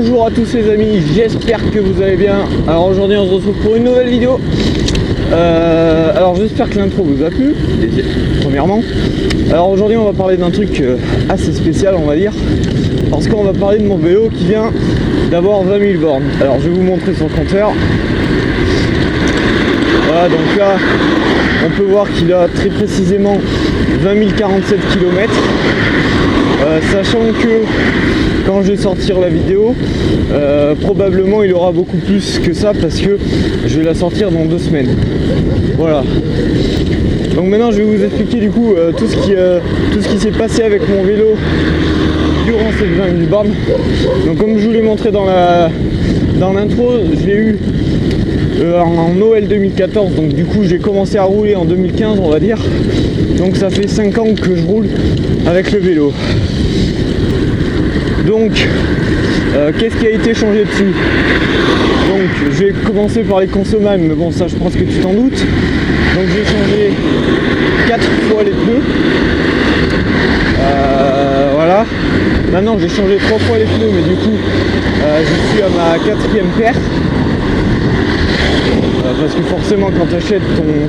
Bonjour à tous les amis, j'espère que vous allez bien. Alors aujourd'hui on se retrouve pour une nouvelle vidéo. Alors j'espère que l'intro vous a plu, premièrement. Alors aujourd'hui on va parler d'un truc assez spécial, on va dire. Parce qu'on va parler de mon vélo qui vient d'avoir 20 000 bornes. Alors je vais vous montrer son compteur. Voilà, donc là on peut voir qu'il a très précisément 20 047 km. Sachant que quand je vais sortir la vidéo, probablement il aura beaucoup plus que ça parce que je vais la sortir dans 2 semaines. Voilà. Donc maintenant je vais vous expliquer du coup tout ce qui s'est passé avec mon vélo durant ces 20 000 bornes. Donc comme je vous l'ai montré dans l'intro, je l'ai eu en Noël 2014, donc du coup j'ai commencé à rouler en 2015 on va dire. Donc ça fait 5 ans que je roule avec le vélo. Donc qu'est-ce qui a été changé dessus? Donc je vais commencer par les consommables, mais bon ça je pense que tu t'en doutes. Donc j'ai changé 4 fois les pneus. Voilà. Maintenant j'ai changé 3 fois les pneus, mais du coup je suis à ma 4e paire. Parce que forcément quand tu achètes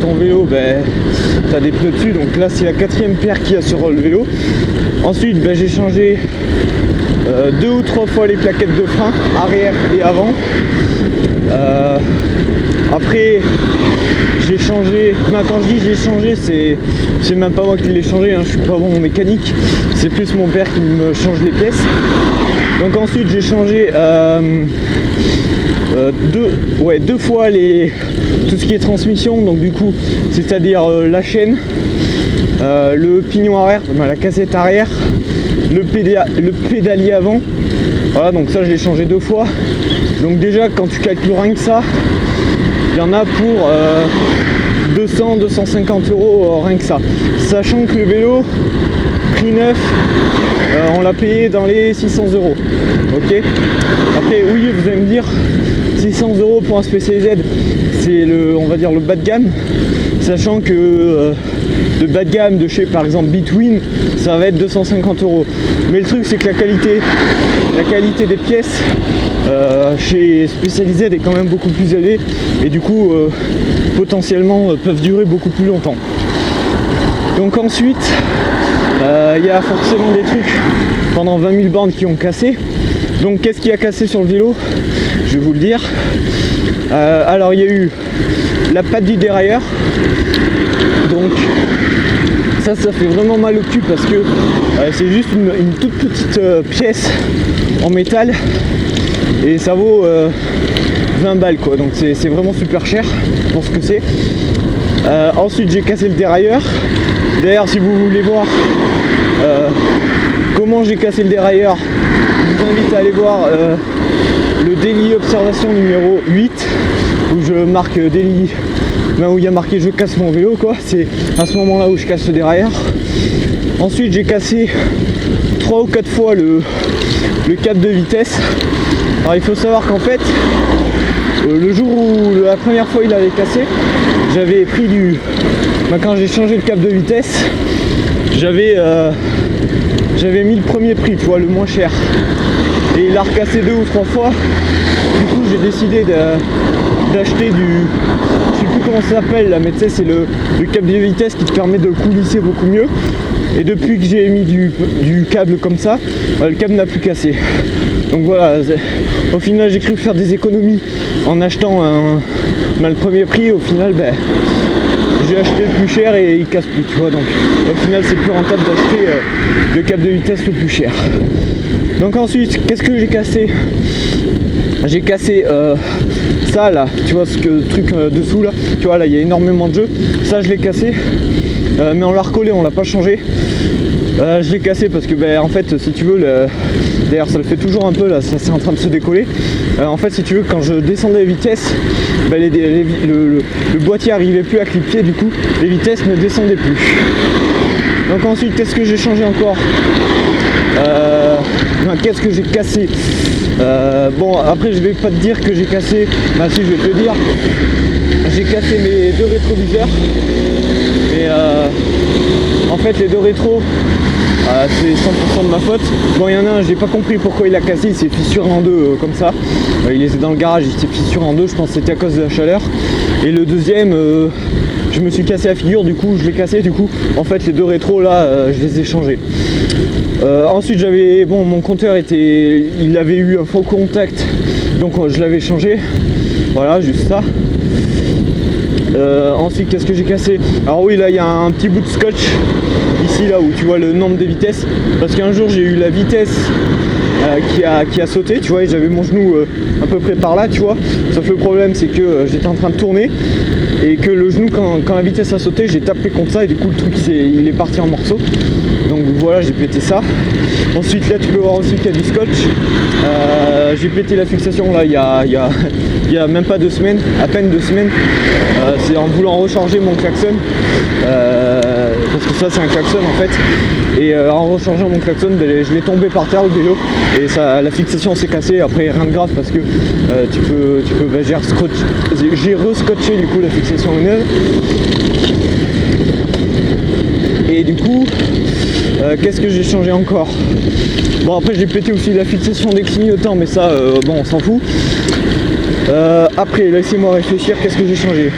ton vélo, tu as des pneus dessus, donc là c'est la 4e paire qu'il y a sur le vélo. Ensuite j'ai changé 2 ou 3 fois les plaquettes de frein, arrière et avant. Après j'ai changé, quand je dis j'ai changé, c'est même pas moi qui l'ai changé, hein, je suis pas bon mécanique, c'est plus mon père qui me change les pièces. Donc ensuite j'ai changé 2 fois tout ce qui est transmission, donc du coup c'est à dire la chaîne, le pignon arrière, la cassette arrière, le pédalier avant. Voilà, donc ça je l'ai changé 2 fois. Donc déjà quand tu calcules rien que ça, il y en a pour 200-250 euros rien que ça. Sachant que le vélo prix neuf, on l'a payé dans les 600 euros. Ok. Après oui, vous allez me dire 600 euros pour un Specialized, c'est on va dire le bas de gamme. Sachant que le bas de gamme de chez par exemple Between, ça va être 250 euros. Mais le truc c'est que la qualité des pièces chez Specialized est quand même beaucoup plus élevée et du coup potentiellement peuvent durer beaucoup plus longtemps. Donc ensuite il y a forcément des trucs pendant 20 000 bornes qui ont cassé. Donc qu'est-ce qui a cassé sur le vélo? Je vais vous le dire. Alors il y a eu la patte du dérailleur. Donc ça fait vraiment mal au cul parce que c'est juste une toute petite pièce en métal et ça vaut 20 balles quoi. Donc c'est vraiment super cher pour ce que c'est. Ensuite j'ai cassé le dérailleur. D'ailleurs si vous voulez voir comment j'ai cassé le dérailleur, je vous invite à aller voir le Daily Observation numéro 8 où je marque Daily, où il y a marqué je casse mon vélo quoi. C'est à ce moment là où je casse le dérailleur. Ensuite j'ai cassé 3 ou 4 fois le câble de vitesse. Alors il faut savoir qu'en fait le jour où la première fois il avait cassé, j'avais pris quand j'ai changé le câble de vitesse, j'avais mis le premier prix, tu vois, le moins cher. Et il a recassé 2 ou 3 fois. Du coup j'ai décidé d'acheter je sais plus comment ça s'appelle là, mais tu sais c'est le câble de vitesse qui te permet de coulisser beaucoup mieux. Et depuis que j'ai mis du câble comme ça, le câble n'a plus cassé. Donc voilà, au final j'ai cru faire des économies en achetant le premier prix. Au final j'ai acheté le plus cher et il casse plus, tu vois. Donc au final c'est plus rentable d'acheter le câble de vitesse le plus cher. Donc ensuite qu'est-ce que j'ai cassé? J'ai cassé ça là, tu vois le truc dessous là, tu vois là il y a énormément de jeux. Ça je l'ai cassé, mais on l'a recollé, on l'a pas changé. Je l'ai cassé parce que en fait si tu veux d'ailleurs ça le fait toujours un peu là, ça c'est en train de se décoller. En fait si tu veux quand je descendais les vitesses, le boîtier arrivait plus à cliquer, du coup les vitesses ne descendaient plus. Donc ensuite qu'est-ce que j'ai changé encore? Qu'est-ce que j'ai cassé? Bon après je vais pas te dire que j'ai cassé, si je vais te dire, j'ai cassé mes 2 rétroviseurs, mais En fait les deux rétros, c'est 100% de ma faute. Bon, il y en a un, j'ai pas compris pourquoi il a cassé, il s'est fissuré en deux comme ça. Il était dans le garage, il s'est fissuré en deux, je pense que c'était à cause de la chaleur. Et le deuxième, je me suis cassé la figure, du coup je l'ai cassé, du coup en fait les deux rétros là, je les ai changés. Ensuite j'avais, bon, mon compteur était, il avait eu un faux contact, donc je l'avais changé. Voilà, juste ça. Ensuite qu'est-ce que j'ai cassé? Alors oui, là il y a un petit bout de scotch ici, là où tu vois le nombre de vitesses, parce qu'un jour j'ai eu la vitesse qui a sauté, tu vois, et j'avais mon genou à peu près par là, tu vois. Sauf le problème c'est que j'étais en train de tourner et que le genou, quand la vitesse a sauté, j'ai tapé contre ça et du coup le truc il est parti en morceaux. Donc voilà, j'ai pété ça. Ensuite là tu peux voir aussi qu'il y a du scotch. J'ai pété la fixation là il y a même pas 2 semaines, à peine 2 semaines. C'est en voulant recharger mon klaxon. Parce que ça c'est un klaxon en fait. Et en rechargeant mon klaxon, je l'ai tombé par terre le vélo. Et ça, la fixation s'est cassée. Après rien de grave parce que j'ai re-scotché du coup la fixation est neuve. Et du coup, qu'est-ce que j'ai changé encore? Bon, après j'ai pété aussi la fixation des clignotants, mais ça, bon, on s'en fout. Après, laissez-moi réfléchir, qu'est-ce que j'ai changé?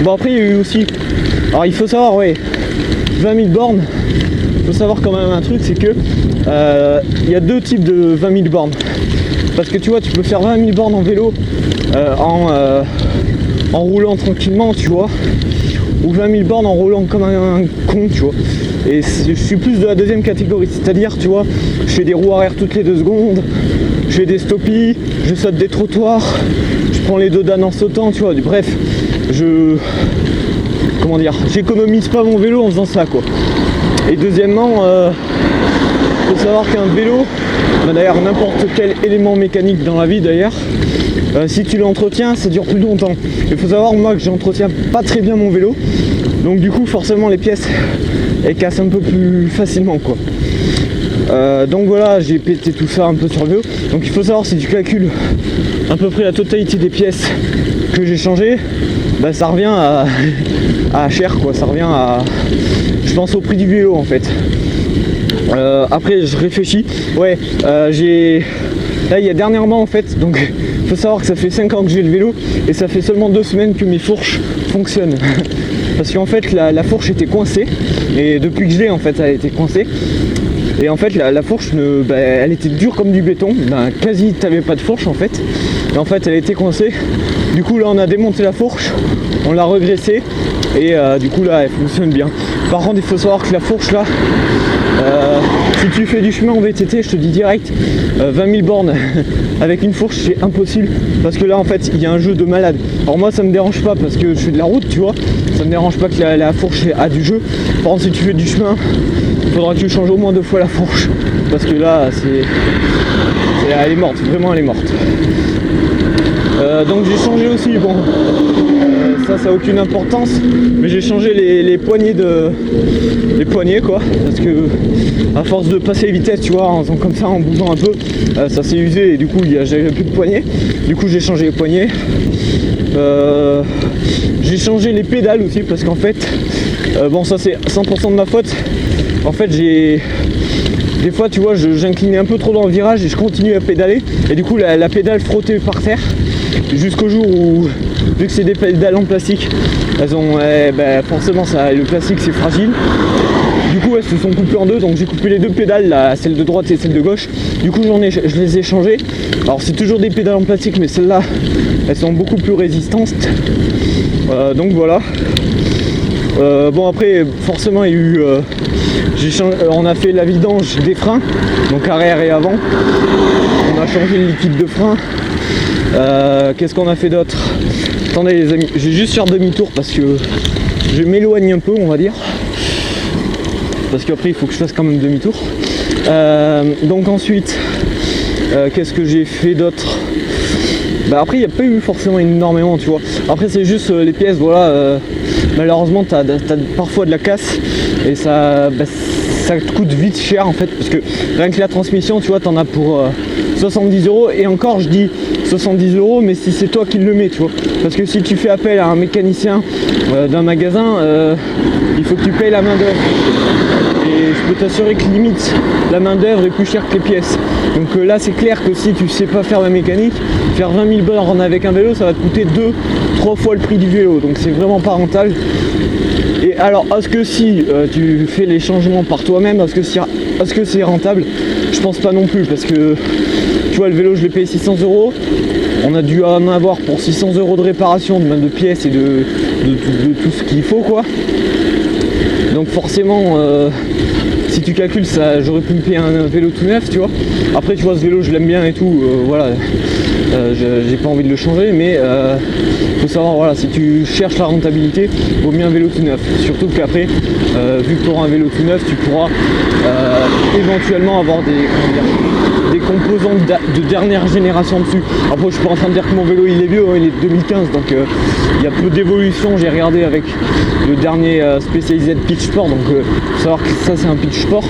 Bon, après il y a eu aussi, alors il faut savoir, ouais, 20 000 bornes. Il faut savoir quand même un truc, c'est que il y a deux types de 20 000 bornes. Parce que tu vois, tu peux faire 20 000 bornes en vélo en roulant tranquillement, tu vois, ou 20 000 bornes en roulant comme un con, tu vois. Et je suis plus de la deuxième catégorie, c'est-à-dire, tu vois, je fais des roues arrière toutes les 2 secondes, je fais des stoppies, je saute des trottoirs, je prends les dodanes en sautant, tu vois. Bref, comment dire, j'économise pas mon vélo en faisant ça, quoi. Et deuxièmement, faut savoir qu'un vélo, d'ailleurs n'importe quel élément mécanique dans la vie d'ailleurs, si tu l'entretiens, ça dure plus longtemps. Il faut savoir, moi, que j'entretiens pas très bien mon vélo, donc du coup forcément les pièces elles cassent un peu plus facilement, quoi. Donc voilà, j'ai pété tout ça un peu sur le vélo. Donc il faut savoir, si tu calcules à peu près la totalité des pièces que j'ai changées, bah, ça revient à cher, quoi. Ça revient à, je pense, au prix du vélo en fait. Après je réfléchis, ouais, là il y a dernièrement en fait, donc il faut savoir que ça fait 5 ans que j'ai le vélo et ça fait seulement 2 semaines que mes fourches fonctionnent. Parce qu'en fait la fourche était coincée, et depuis que je l'ai en fait elle a été coincée. Et en fait la fourche elle était dure comme du béton, quasi t'avais pas de fourche en fait. Et en fait elle était coincée. Du coup là on a démonté la fourche, on l'a regraissée et du coup là elle fonctionne bien. Par contre il faut savoir que la fourche là, si tu fais du chemin en VTT, je te dis direct, 20 000 bornes avec une fourche c'est impossible, parce que là en fait il y a un jeu de malade. Alors moi ça me dérange pas parce que je fais de la route, tu vois, ça me dérange pas que la fourche a du jeu. Par contre si tu fais du chemin, il faudra que tu changes au moins 2 fois la fourche, parce que là elle est morte, vraiment elle est morte. Donc j'ai changé aussi, bon, ça a aucune importance, mais j'ai changé les poignées quoi, parce que à force de passer les vitesses, tu vois, en faisant comme ça, en bougeant un peu, ça s'est usé et du coup j'avais plus de poignées. Du coup j'ai changé les poignées. J'ai changé les pédales aussi parce qu'en fait, bon, ça c'est 100% de ma faute. En fait des fois, tu vois, j'inclinais un peu trop dans le virage et je continuais à pédaler, et du coup la pédale frottait par terre, jusqu'au jour où, vu que c'est des pédales en plastique, elles ont, forcément le plastique c'est fragile. Du coup elles se sont coupées en deux, donc j'ai coupé les 2 pédales, celle de droite et celle de gauche. Du coup je les ai changées. Alors c'est toujours des pédales en plastique, mais celles-là elles sont beaucoup plus résistantes. Donc voilà. Bon après forcément il y a eu, on a fait la vidange des freins, donc arrière et avant. On a changé le liquide de frein. Qu'est-ce qu'on a fait d'autre? Attendez les amis, je vais juste faire demi-tour parce que je m'éloigne un peu, on va dire, parce qu'après il faut que je fasse quand même demi-tour. Donc ensuite, qu'est-ce que j'ai fait d'autre? Bah après il n'y a pas eu forcément énormément, tu vois. Après c'est juste les pièces, voilà, malheureusement t'as parfois de la casse et ça te coûte vite cher en fait, parce que rien que la transmission, tu vois, t'en as pour 70 €. Et encore je dis 70 €, mais si c'est toi qui le mets, tu vois. Parce que si tu fais appel à un mécanicien d'un magasin, il faut que tu payes la main d'œuvre. Et je peux t'assurer que limite la main d'œuvre est plus chère que les pièces. Donc là c'est clair que si tu sais pas faire la mécanique, faire 20 000 bornes avec un vélo, ça va te coûter 2-3 fois le prix du vélo. Donc c'est vraiment pas rentable. Et alors est-ce que si tu fais les changements par toi-même, est-ce que c'est rentable? Je pense pas non plus, parce que tu vois, le vélo je l'ai payé 600 €. On a dû en avoir pour 600 € de réparation, de pièces et de tout ce qu'il faut, quoi. Donc forcément, si tu calcules ça, j'aurais pu me payer un vélo tout neuf, tu vois. Après, tu vois, ce vélo je l'aime bien et tout, voilà. J'ai pas envie de le changer, mais faut savoir, voilà, si tu cherches la rentabilité, vaut mieux un vélo tout neuf. Surtout qu'après, vu que tu auras un vélo tout neuf, tu pourras éventuellement avoir des composants de dernière génération dessus. Après, je suis pas en train de dire que mon vélo il est vieux, hein, il est de 2015, donc il y a peu d'évolution. J'ai regardé avec le dernier spécialisé de Pitch Sport, donc faut savoir que ça c'est un Pitch Sport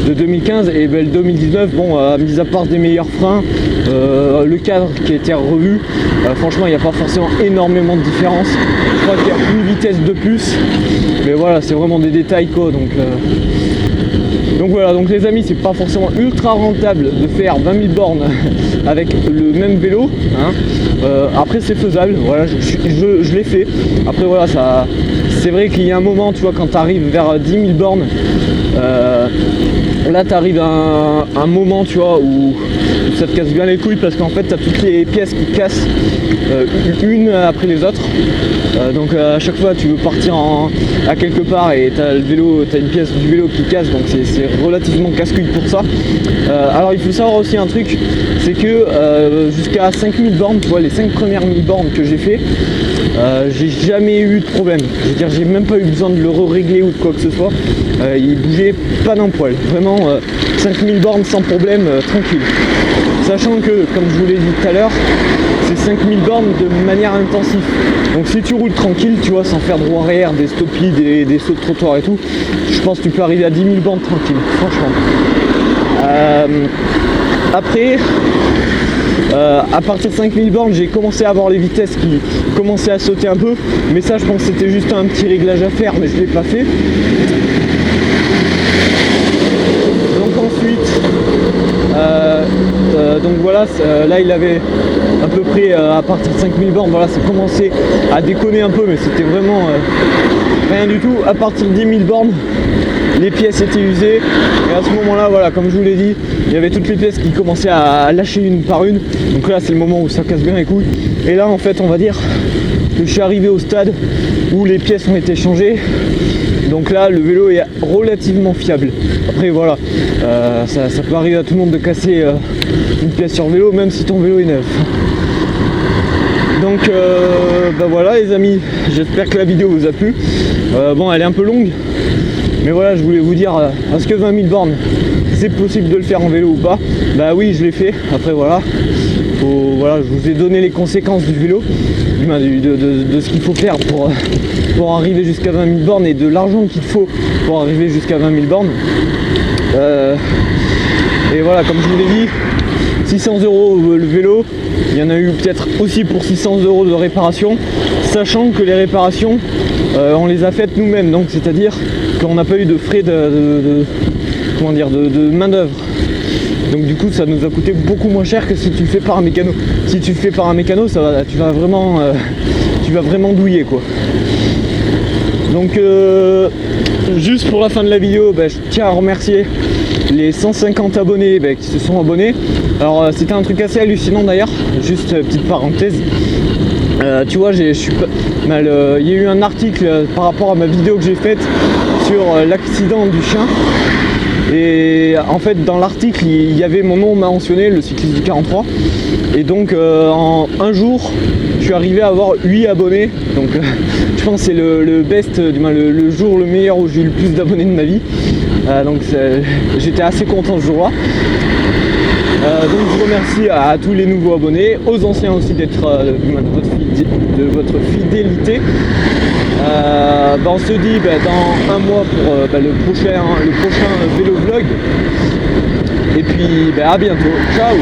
de 2015, et ben, le 2019, bon, mis à part des meilleurs freins, le cadre qui a été revu, franchement il n'y a pas forcément énormément de différence. Je crois qu'il y a une vitesse de plus, mais voilà, c'est vraiment des détails, quoi. Donc voilà, donc les amis, c'est pas forcément ultra rentable de faire 20 000 bornes avec le même vélo, hein. Après c'est faisable, voilà, je l'ai fait. Après voilà, c'est vrai qu'il y a un moment, tu vois, quand tu arrives vers 10 000 bornes, là tu arrives à un moment, tu vois, où ça te casse bien les couilles, parce qu'en fait tu as toutes les pièces qui cassent une après les autres. Donc à chaque fois tu veux partir à quelque part et t'as une pièce du vélo qui casse, donc c'est relativement casse-couille pour ça. Alors il faut savoir aussi un truc, c'est que jusqu'à 5000 bornes, tu vois, les 5 premières 1000 bornes que j'ai fait, j'ai jamais eu de problème. Je veux dire, j'ai même pas eu besoin de le régler ou de quoi que ce soit. Il bougeait pas d'un poil. Vraiment 5000 bornes sans problème, tranquille. Sachant que, comme je vous l'ai dit tout à l'heure, c'est 5000 bornes de manière intensive. Donc si tu roules tranquille, tu vois, sans faire de roue arrière, des stoppies, des sauts de trottoir et tout, je pense que tu peux arriver à 10 000 bornes tranquille, franchement. Après, à partir de 5000 bornes, j'ai commencé à avoir les vitesses qui commençaient à sauter un peu, mais ça je pense que c'était juste un petit réglage à faire, mais je ne l'ai pas fait. Donc ensuite, donc voilà, là il avait à peu près à partir de 5000 bornes, voilà, ça commençait à déconner un peu, mais c'était vraiment rien du tout. À partir de 10 000 bornes, les pièces étaient usées, et à ce moment là, voilà, comme je vous l'ai dit, il y avait toutes les pièces qui commençaient à lâcher une par une. Donc là c'est le moment où ça casse bien les couilles, et là en fait on va dire que je suis arrivé au stade où les pièces ont été changées. Donc là le vélo est relativement fiable. Après voilà, ça peut arriver à tout le monde de casser une pièce sur vélo, même si ton vélo est neuf. Donc bah voilà les amis, j'espère que la vidéo vous a plu. Bon, elle est un peu longue, mais voilà, je voulais vous dire, est-ce que 20 000 bornes c'est possible de le faire en vélo ou pas? Bah oui, je l'ai fait. Après voilà, voilà, je vous ai donné les conséquences du vélo, de ce qu'il faut faire pour arriver jusqu'à 20 000 bornes, et de l'argent qu'il faut pour arriver jusqu'à 20 000 bornes. Et voilà, comme je vous l'ai dit, 600 € le vélo, il y en a eu peut-être aussi pour 600 € de réparation, sachant que les réparations, on les a faites nous-mêmes, donc c'est-à-dire qu'on n'a pas eu de frais de main d'œuvre. Donc du coup ça nous a coûté beaucoup moins cher que si tu le fais par un mécano. Si tu le fais par un mécano, tu vas vraiment douiller, quoi. Donc juste pour la fin de la vidéo, je tiens à remercier les 150 abonnés qui se sont abonnés. Alors c'était un truc assez hallucinant d'ailleurs, juste petite parenthèse. Tu vois, il y a eu un article par rapport à ma vidéo que j'ai faite sur l'accident du chien. Et en fait dans l'article il y avait mon nom mentionné, le cycliste du 43. Et donc en un jour je suis arrivé à avoir 8 abonnés. Donc je pense que c'est le best, le jour le meilleur où j'ai eu le plus d'abonnés de ma vie. Donc j'étais assez content ce jour là. Donc je remercie à tous les nouveaux abonnés, aux anciens aussi d'être de votre fidélité. On se dit dans un mois pour le prochain vélo vlog. Et puis à bientôt. Ciao.